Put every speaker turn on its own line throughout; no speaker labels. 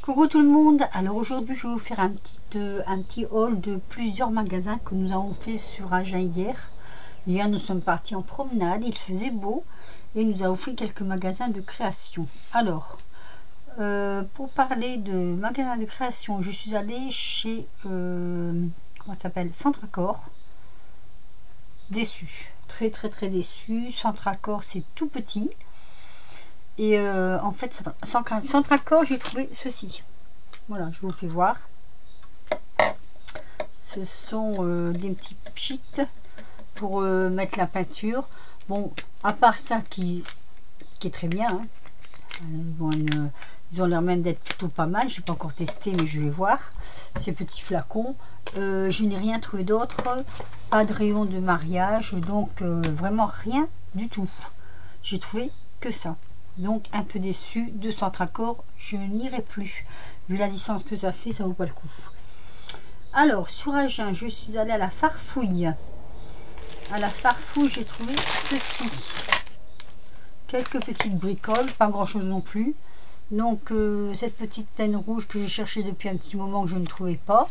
Coucou tout le monde, alors aujourd'hui je vais vous faire un petit haul de plusieurs magasins que nous avons fait sur Agen hier. Hier nous sommes partis en promenade, il faisait beau et nous avons fait quelques magasins de création. Alors, pour parler de magasins de création, je suis allée chez, comment ça s'appelle, Centracor. Déçue, très déçue. Centracor c'est tout petit. Et en fait, Centracor, j'ai trouvé ceci. Voilà, je vous fais voir. Ce sont des petits pchits pour mettre la peinture. Bon, à part ça qui est très bien. Hein. Ils ont l'air même d'être plutôt pas mal. Je n'ai pas encore testé, mais je vais voir. Ces petits flacons. Je n'ai rien trouvé d'autre. Pas de rayon de mariage. Donc, vraiment rien du tout. J'ai trouvé que ça. Donc un peu déçu de Centracor, je n'irai plus. Vu la distance que ça fait, ça vaut pas le coup. Alors sur Agen, je suis allée à la Farfouille. À la Farfouille, j'ai trouvé ceci. Quelques petites bricoles, pas grand chose non plus. Donc cette petite teinte rouge que j'ai cherché depuis un petit moment que je ne trouvais pas.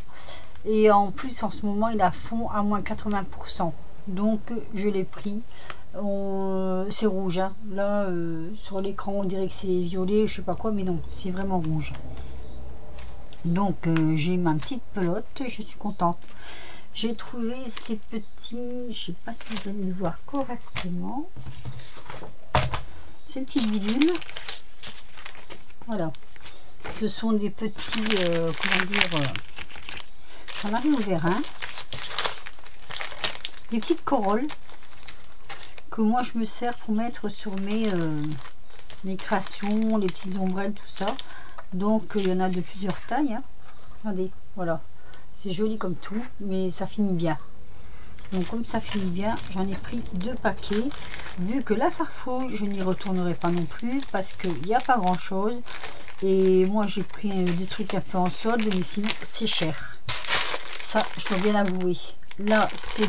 Et en plus en ce moment il a fond à moins 80%. Donc je l'ai pris. C'est rouge hein. Là sur l'écran on dirait que c'est violet, je sais pas quoi, mais non, c'est vraiment rouge. Donc j'ai ma petite pelote, je suis contente. J'ai trouvé ces petits, je sais pas si vous allez le voir correctement, ces petits bidules. Voilà, ce sont des petits comment dire, j'en avais ouvert un, des petites corolles que moi je me sers pour mettre sur mes créations, les petites ombrelles, tout ça. Donc il y en a de plusieurs tailles hein. Regardez, voilà, c'est joli comme tout, mais ça finit bien. Donc comme ça finit bien, j'en ai pris 2 paquets. Vu que la Farfouille, je n'y retournerai pas non plus parce qu'il n'y a pas grand chose. Et moi j'ai pris des trucs un peu en solde, mais sinon c'est cher. Ça, je dois bien l'avouer. Là, c'est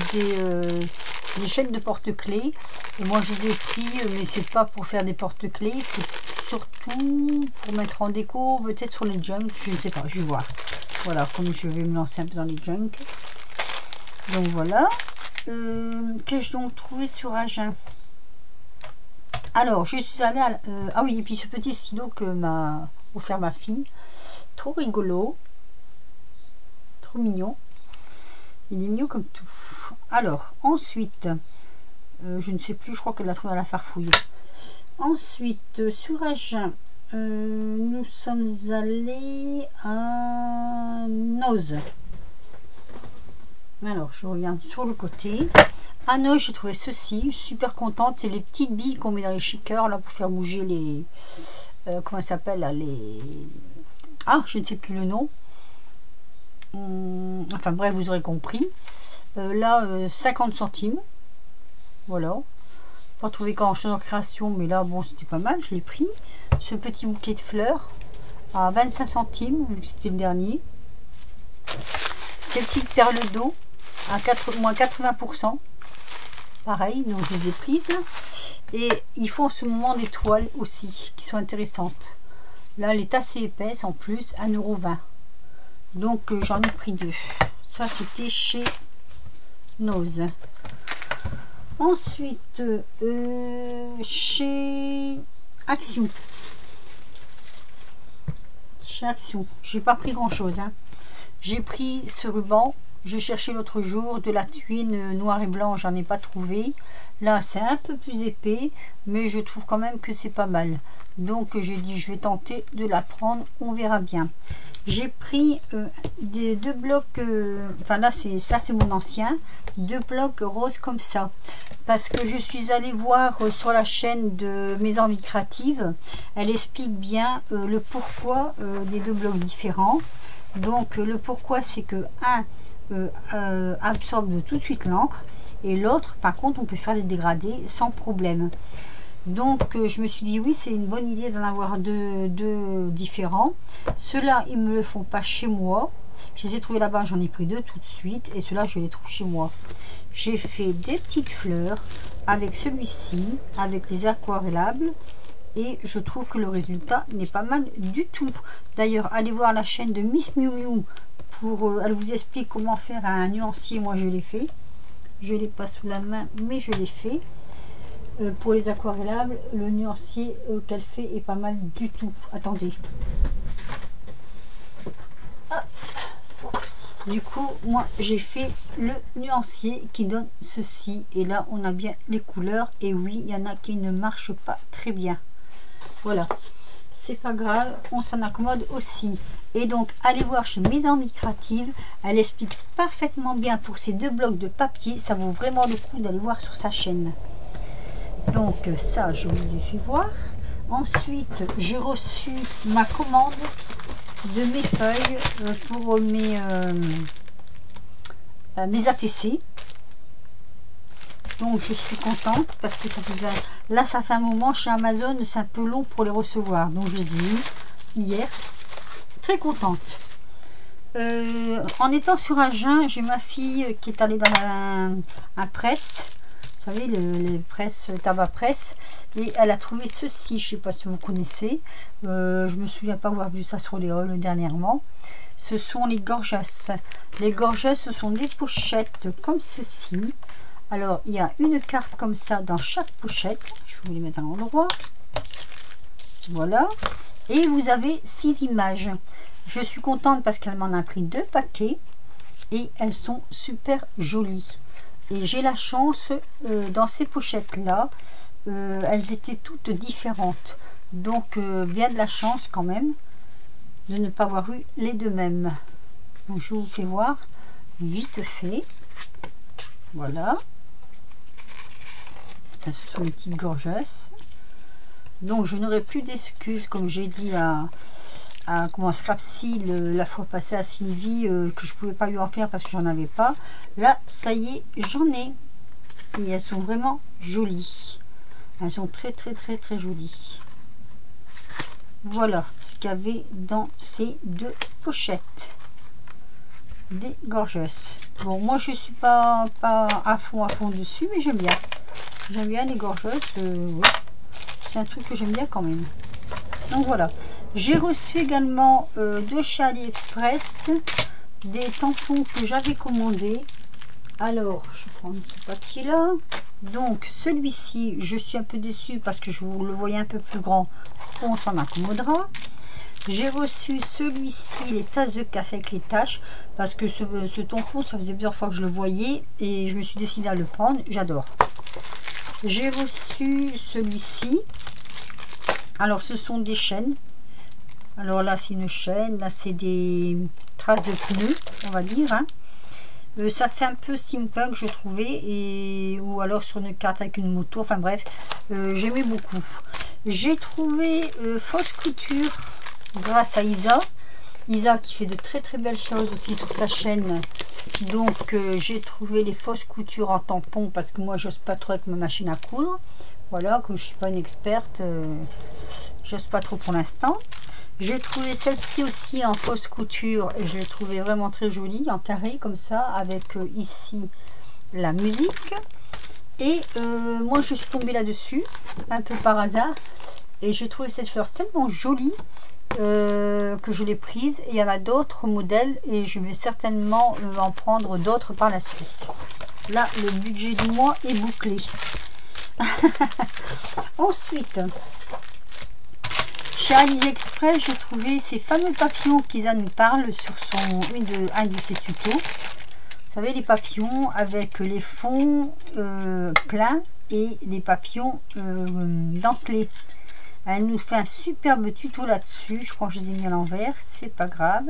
des chaînes de porte-clés. Et moi, je les ai pris, mais c'est pas pour faire des porte-clés. C'est surtout pour mettre en déco, peut-être sur les junk. Je ne sais pas, je vais voir. Voilà, comme je vais me lancer un peu dans les junk. Donc voilà. Qu'ai-je donc trouvé sur Agen? Alors, je suis allée à... ah oui, et puis ce petit stylo que m'a offert ma fille. Trop rigolo. Trop mignon. Il est mignon comme tout. Alors, ensuite, je ne sais plus, je crois qu'elle l'a trouvé à la Farfouille. Ensuite, sur Agen, nous sommes allés à Noz. Alors, je regarde sur le côté. À Noz, j'ai trouvé ceci, super contente. C'est les petites billes qu'on met dans les shakers, là, pour faire bouger les... comment ça s'appelle, là, les... Ah, je ne sais plus le nom. Enfin bref, vous aurez compris. Là 50 centimes, voilà, pas trouvé grand chose en création, mais là bon c'était pas mal, je l'ai pris. Ce petit bouquet de fleurs à 25 centimes vu que c'était le dernier. Ces petites perles d'eau à moins 80%, pareil, donc je les ai prises. Et il faut en ce moment des toiles aussi qui sont intéressantes. Là elle est assez épaisse, en plus 1,20 €. Donc j'en ai pris 2. Ça c'était chez Noz. Ensuite chez Action. Chez Action, j'ai pas pris grand chose hein. J'ai pris ce ruban. Je cherchais l'autre jour de la tuile noir et blanc, j'en ai pas trouvé. Là c'est un peu plus épais, mais je trouve quand même que c'est pas mal. Donc j'ai dit je vais tenter de la prendre, on verra bien. J'ai pris des 2 blocs, enfin là c'est mon ancien, 2 blocs roses comme ça. Parce que je suis allée voir sur la chaîne de Mes Envies Créatives, elle explique bien le pourquoi des 2 blocs différents. Donc le pourquoi c'est que un absorbe tout de suite l'encre et l'autre par contre on peut faire des dégradés sans problème. Donc je me suis dit oui c'est une bonne idée d'en avoir deux différents. Ceux-là ils me le font pas chez moi, je les ai trouvés là-bas, j'en ai pris 2 tout de suite et ceux-là je les trouve chez moi. J'ai fait des petites fleurs avec celui-ci, avec les aquarellables et je trouve que le résultat n'est pas mal du tout. D'ailleurs, allez voir la chaîne de Miss Miu Miu pour elle vous explique comment faire un nuancier. Moi je l'ai fait, je l'ai pas sous la main mais je l'ai fait. Pour les aquarellables, le nuancier qu'elle fait est pas mal du tout. Attendez. Ah. Du coup, moi j'ai fait le nuancier qui donne ceci. Et là, on a bien les couleurs. Et oui, il y en a qui ne marchent pas très bien. Voilà. C'est pas grave, on s'en accommode aussi. Et donc, allez voir chez Mes Envies Créatives. Elle explique parfaitement bien pour ces 2 blocs de papier. Ça vaut vraiment le coup d'aller voir sur sa chaîne. Donc ça, je vous ai fait voir. Ensuite, j'ai reçu ma commande de mes feuilles pour mes ATC. Donc je suis contente parce que ça faisait, là ça fait un moment chez Amazon, c'est un peu long pour les recevoir. Donc je les ai eu hier. Très contente. En étant sur Agen, j'ai ma fille qui est allée dans un presse. Vous savez, les presses, tabac presse, et elle a trouvé ceci, je ne sais pas si vous connaissez, je me souviens pas avoir vu ça sur les halls dernièrement. Ce sont les gorgeusses. Les gorgeusses, ce sont des pochettes comme ceci. Alors, il y a une carte comme ça dans chaque pochette. Je vais vous les mettre à l'endroit. Voilà. Et vous avez 6 images. Je suis contente parce qu'elle m'en a pris 2 paquets et elles sont super jolies. Et j'ai la chance, dans ces pochettes-là, elles étaient toutes différentes. Donc, bien de la chance quand même de ne pas avoir eu les 2 mêmes. Donc, je vous fais voir vite fait. Voilà. Ça, ce sont les petites gorgeusses. Donc, je n'aurai plus d'excuses, comme j'ai dit à Scrapseal la fois passée à Sylvie, que je pouvais pas lui en faire parce que j'en avais pas. Là, ça y est, j'en ai. Et elles sont vraiment jolies. Elles sont très jolies. Voilà ce qu'il y avait dans ces 2 pochettes. Des gorgeusses. Bon, moi je suis pas à fond dessus, mais j'aime bien. J'aime bien les gorgeusses. Ouais. C'est un truc que j'aime bien quand même. Donc voilà. J'ai reçu également de chez AliExpress des tampons que j'avais commandés. Alors, je vais prendre ce papier là. Donc, celui-ci, je suis un peu déçue parce que je vous le voyais un peu plus grand. On s'en accommodera. J'ai reçu celui-ci, les tasses de café avec les taches, parce que ce tampon, ça faisait plusieurs fois que je le voyais et je me suis décidée à le prendre. J'adore. J'ai reçu celui-ci. Alors, ce sont des chaînes. Alors là, c'est une chaîne. Là, c'est des traces de pneus, on va dire. Hein. Ça fait un peu steampunk, je trouvais. Ou alors sur une carte avec une moto. Enfin bref, j'aimais beaucoup. J'ai trouvé Fausse Couture grâce à Isa. Isa qui fait de très belles choses aussi sur sa chaîne. Donc, j'ai trouvé les fausses coutures en tampon parce que moi, j'ose pas trop avec ma machine à coudre. Voilà, comme je suis pas une experte, j'ose pas trop pour l'instant. J'ai trouvé celle-ci aussi en fausse couture et je l'ai trouvée vraiment très jolie, en carré comme ça, avec ici la musique. Et moi je suis tombée là-dessus, un peu par hasard, et j'ai trouvé cette fleur tellement jolie que je l'ai prise. Et il y en a d'autres modèles et je vais certainement en prendre d'autres par la suite. Là, le budget du mois est bouclé. Ensuite, chez AliExpress, j'ai trouvé ces fameux papillons qu'Isa nous parle sur un de ses tutos. Vous savez, les papillons avec les fonds pleins et les papillons dentelés. Elle nous fait un superbe tuto là-dessus. Je crois que je les ai mis à l'envers, c'est pas grave.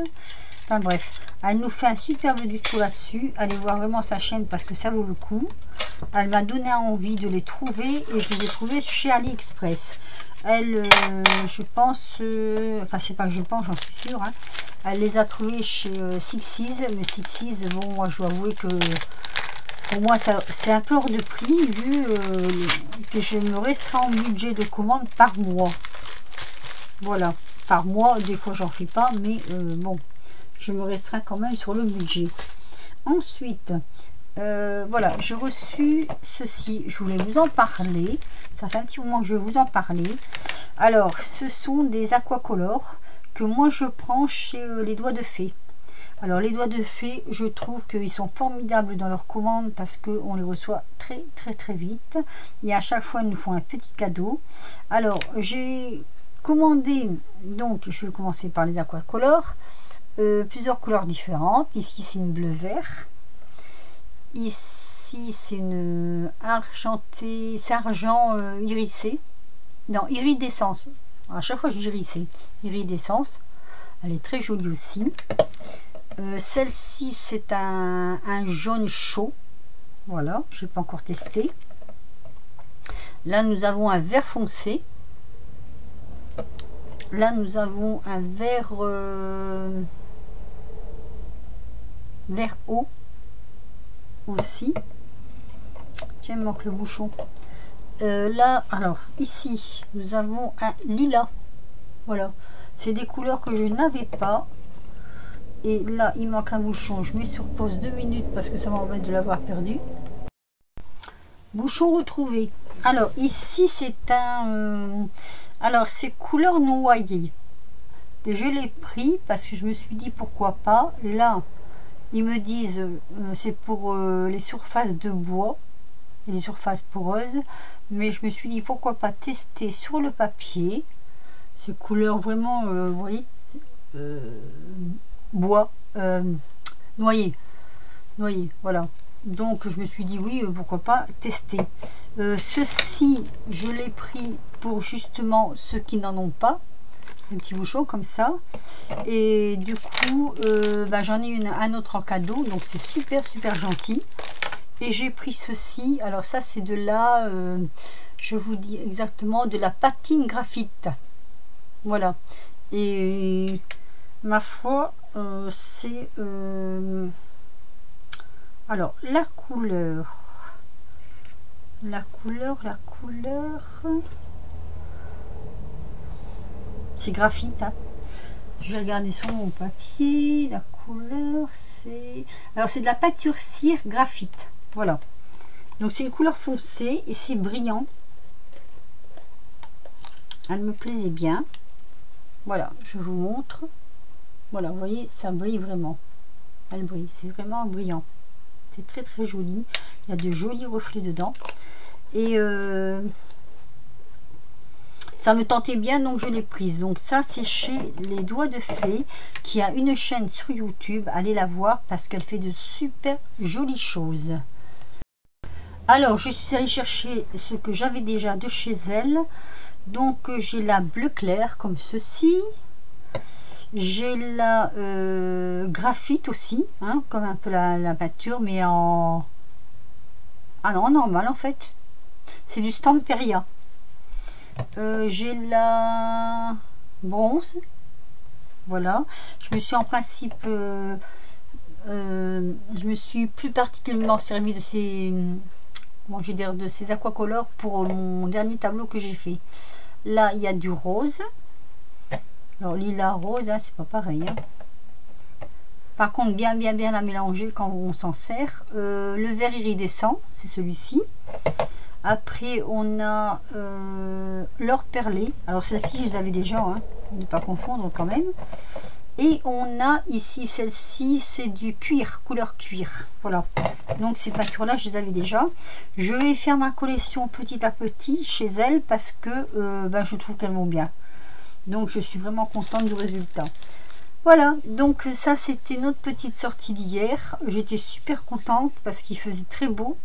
Enfin bref, elle nous fait un superbe tuto là-dessus. Allez voir vraiment sa chaîne parce que ça vaut le coup. Elle m'a donné envie de les trouver et je les ai trouvés chez AliExpress. Elle, je pense, enfin c'est pas que je pense, j'en suis sûre, hein, elle les a trouvés chez Sixes, mais Sixes, bon, moi je dois avouer que pour moi c'est un peu hors de prix vu que je me restreins en budget de commande par mois. Voilà, par mois, des fois j'en fais pas, mais bon, je me restreins quand même sur le budget. Ensuite, voilà, j'ai reçu ceci, je voulais vous en parler, ça fait un petit moment que je vais vous en parler. Alors, ce sont des aquacolores que moi je prends chez les Doigts de Fée. Alors, les Doigts de Fée, je trouve qu'ils sont formidables dans leurs commandes parce qu'on les reçoit très vite. Et à chaque fois, ils nous font un petit cadeau. Alors, j'ai commandé, donc je vais commencer par les aquacolores. Plusieurs couleurs différentes. Ici, c'est une bleu vert. Ici, c'est une argentée, c'est argent irisé. Non, iridescence. À chaque fois, je dis irisé. Iridescence. Elle est très jolie aussi. Celle-ci, c'est un jaune chaud. Voilà, je n'ai pas encore testé. Là, nous avons un vert foncé. Là, nous avons un vert vert haut aussi. Tiens, il manque le bouchon. Là, alors, ici, nous avons un lilas. Voilà, c'est des couleurs que je n'avais pas. Et là, il manque un bouchon. Je mets sur pause 2 minutes parce que ça m'embête de l'avoir perdu. Bouchon retrouvé. Alors, ici, c'est un... alors, c'est couleur noyée. Et je l'ai pris parce que je me suis dit pourquoi pas. Là, ils me disent c'est pour les surfaces de bois et les surfaces poreuses. Mais je me suis dit pourquoi pas tester sur le papier. Ces couleurs vraiment, vous voyez, bois, noyer, voilà. Donc je me suis dit oui, pourquoi pas tester. Ceci, je l'ai pris pour justement ceux qui n'en ont pas. Un petit bouchon comme ça. Et du coup, j'en ai un autre en cadeau. Donc c'est super gentil. Et j'ai pris ceci. Alors ça, c'est de la... je vous dis exactement, de la patine graphite. Voilà. Et ma foi, c'est... alors, la couleur... c'est graphite, hein. Je vais regarder sur mon papier. La couleur, c'est... alors, c'est de la peinture cire graphite. Voilà. Donc, c'est une couleur foncée et c'est brillant. Elle me plaisait bien. Voilà, je vous montre. Voilà, vous voyez, ça brille vraiment. Elle brille, c'est vraiment brillant. C'est très joli. Il y a de jolis reflets dedans. Et ça me tentait bien, donc je l'ai prise. Donc ça, c'est chez les Doigts de Fée, qui a une chaîne sur YouTube. Allez la voir parce qu'elle fait de super jolies choses. Alors, je suis allée chercher ce que j'avais déjà de chez elle. Donc, j'ai la bleu clair comme ceci. J'ai la graphite aussi, hein, comme un peu la peinture, mais en... ah non, normal en fait. C'est du Stamperia. J'ai la bronze. Voilà. Je me suis en principe... je me suis plus particulièrement servi de ces... comment je vais dire, de ces aquacolores pour mon dernier tableau que j'ai fait. Là, il y a du rose. Alors, lilas rose, hein, c'est pas pareil. Hein. Par contre, bien la mélanger quand on s'en sert. Le vert iridescent, c'est celui-ci. Après, on a l'or perlé. Alors, celle-ci, je les avais déjà, hein, ne pas confondre quand même. Et on a ici, celle-ci, c'est du cuir, couleur cuir. Voilà. Donc, ces peintures-là, je les avais déjà. Je vais faire ma collection petit à petit chez elle parce que je trouve qu'elles vont bien. Donc, je suis vraiment contente du résultat. Voilà. Donc, ça, c'était notre petite sortie d'hier. J'étais super contente parce qu'il faisait très beau.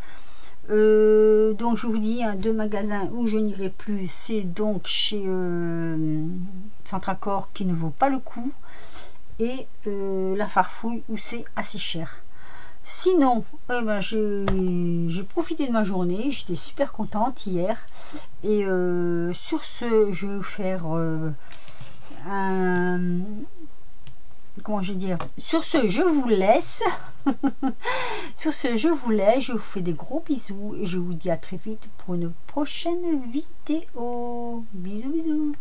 Donc, je vous dis, hein, 2 magasins où je n'irai plus. C'est donc chez Centracor qui ne vaut pas le coup. Et la Farfouille où c'est assez cher. Sinon, j'ai profité de ma journée. J'étais super contente hier. Et sur ce, je vais vous faire un... comment je vais dire, sur ce je vous laisse. Sur ce je vous laisse, je vous fais des gros bisous et je vous dis à très vite pour une prochaine vidéo. Bisous bisous.